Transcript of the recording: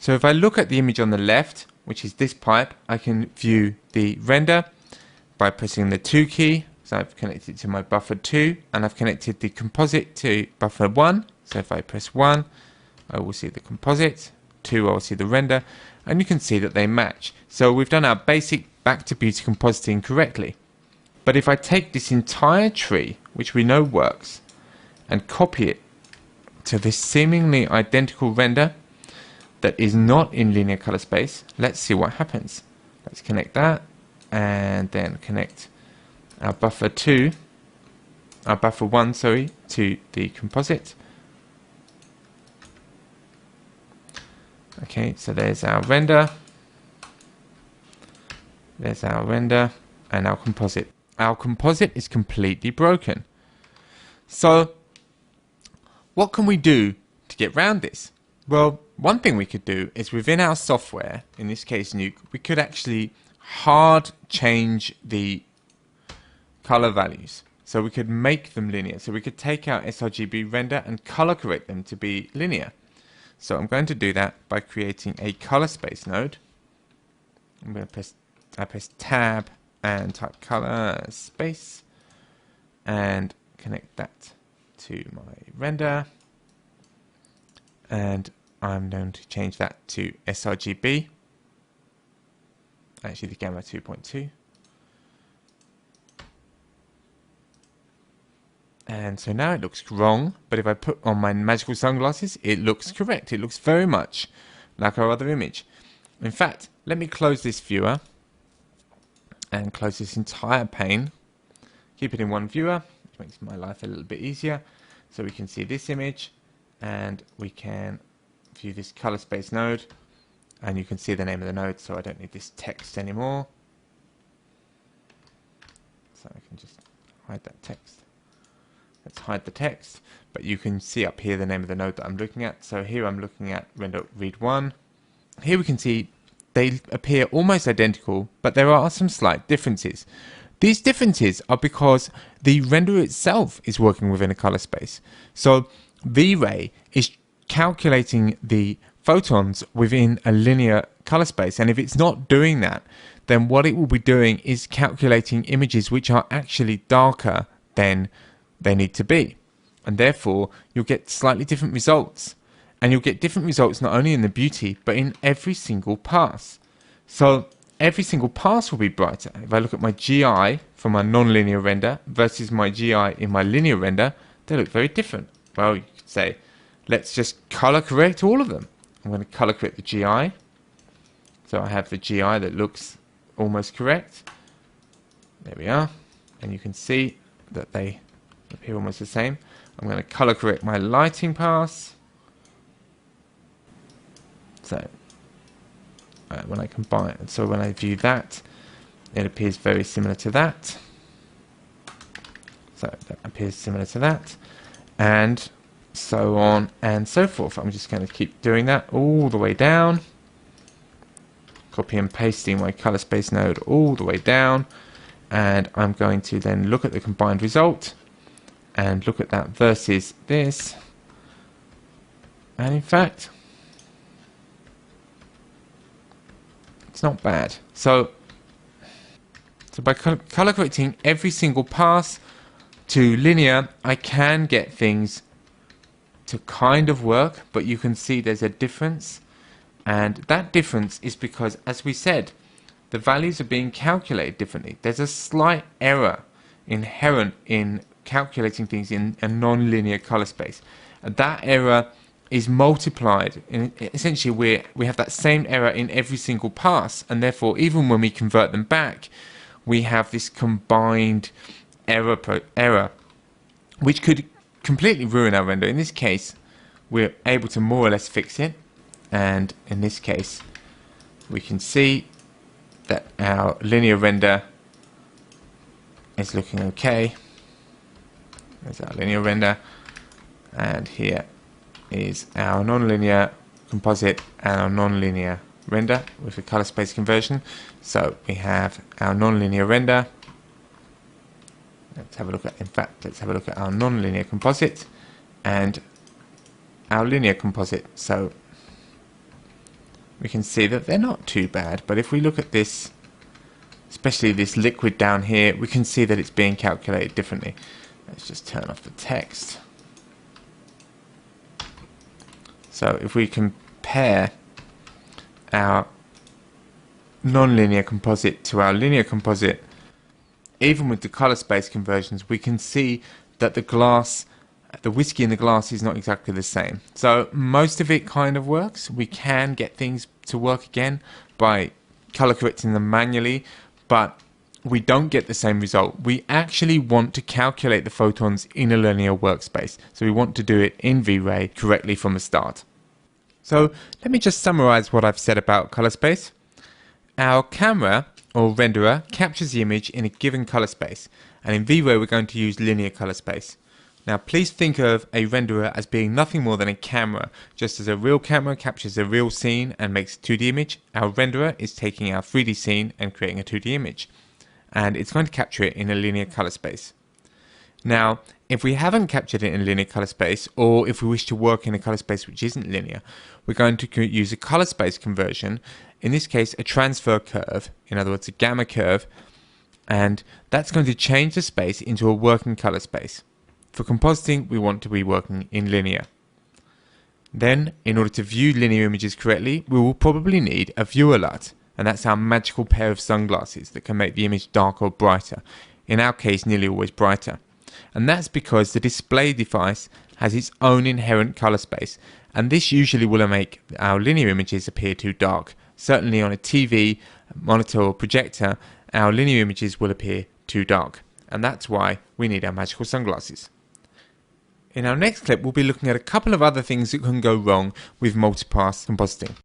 So if I look at the image on the left, which is this pipe, I can view the render by pressing the 2 key. So I've connected to my buffer 2, and I've connected the composite to buffer 1. So if I press 1, I will see the composite, 2 I will see the render, and you can see that they match. So we've done our basic back to beauty compositing correctly. But if I take this entire tree, which we know works, and copy it to this seemingly identical render that is not in linear color space, let's see what happens. Let's connect that, and then connect our buffer 1, sorry, to the composite. Okay, so there's our render, and our composite. Our composite is completely broken. So what can we do to get around this? Well, one thing we could do is within our software, in this case Nuke, we could actually hard change the color values. So we could make them linear. So we could take our sRGB render and color correct them to be linear. So I'm going to do that by creating a color space node. I'm going to press tab and type color space and connect that to my render, and I'm going to change that to sRGB, actually the gamma 2.2, and so now it looks wrong, but if I put on my magical sunglasses it looks correct. It looks very much like our other image. In fact, let me close this viewer and close this entire pane, keep it in one viewer, which makes my life a little bit easier. So we can see this image, and we can view this color space node, and you can see the name of the node, so I don't need this text anymore. So I can just hide that text. Let's hide the text, but you can see up here the name of the node that I'm looking at. So here I'm looking at render read 1. Here we can see they appear almost identical, but there are some slight differences. These differences are because the render itself is working within a color space. So V-Ray is calculating the photons within a linear color space, and if it's not doing that, then what it will be doing is calculating images which are actually darker than they need to be, and therefore you'll get slightly different results. And you'll get different results not only in the beauty, but in every single pass. So every single pass will be brighter. If I look at my GI from my non-linear render versus my GI in my linear render, they look very different. Well, you could say, let's just color correct all of them. I'm going to color correct the GI. So I have the GI that looks almost correct. There we are. And you can see that they appear almost the same. I'm going to color correct my lighting pass. So when I combine, so when I view that, it appears very similar to that. So that appears similar to that, and so on and so forth. I'm just going to keep doing that all the way down, copy and pasting my color space node all the way down, and I'm going to then look at the combined result and look at that versus this, and in fact it's not bad. So by color correcting every single pass to linear, I can get things to kind of work, but you can see there's a difference, and that difference is because, as we said, the values are being calculated differently. There's a slight error inherent in calculating things in a non-linear color space, and that error is multiplied. Essentially we have that same error in every single pass, and therefore even when we convert them back, we have this combined error which could completely ruin our render. In this case we're able to more or less fix it, and in this case we can see that our linear render is looking okay. There's our linear render, and here is our non-linear composite and our non-linear render with a color space conversion. So we have our non-linear render. Let's have a look at, in fact, let's have a look at our non-linear composite and our linear composite. So we can see that they're not too bad. But if we look at this, especially this liquid down here, we can see that it's being calculated differently. Let's just turn off the text. So if we compare our non-linear composite to our linear composite, even with the color space conversions, we can see that the whiskey in the glass is not exactly the same. So most of it kind of works. We can get things to work again by color correcting them manually, but we don't get the same result. We actually want to calculate the photons in a linear workspace. So we want to do it in V-Ray correctly from the start. So let me just summarize what I've said about color space. Our camera or renderer captures the image in a given color space, and in V-Ray we're going to use linear color space. Now please think of a renderer as being nothing more than a camera. Just as a real camera captures a real scene and makes a 2D image, our renderer is taking our 3D scene and creating a 2D image. And it's going to capture it in a linear color space. Now, if we haven't captured it in linear color space, or if we wish to work in a color space which isn't linear, we're going to use a color space conversion, in this case a transfer curve, in other words a gamma curve, and that's going to change the space into a working color space. For compositing, we want to be working in linear. Then, in order to view linear images correctly, we will probably need a viewer LUT, and that's our magical pair of sunglasses that can make the image darker or brighter, in our case nearly always brighter. And that's because the display device has its own inherent color space, and this usually will make our linear images appear too dark. Certainly on a TV, monitor or projector, our linear images will appear too dark, and that's why we need our magical sunglasses. In our next clip, we'll be looking at a couple of other things that can go wrong with multipass compositing.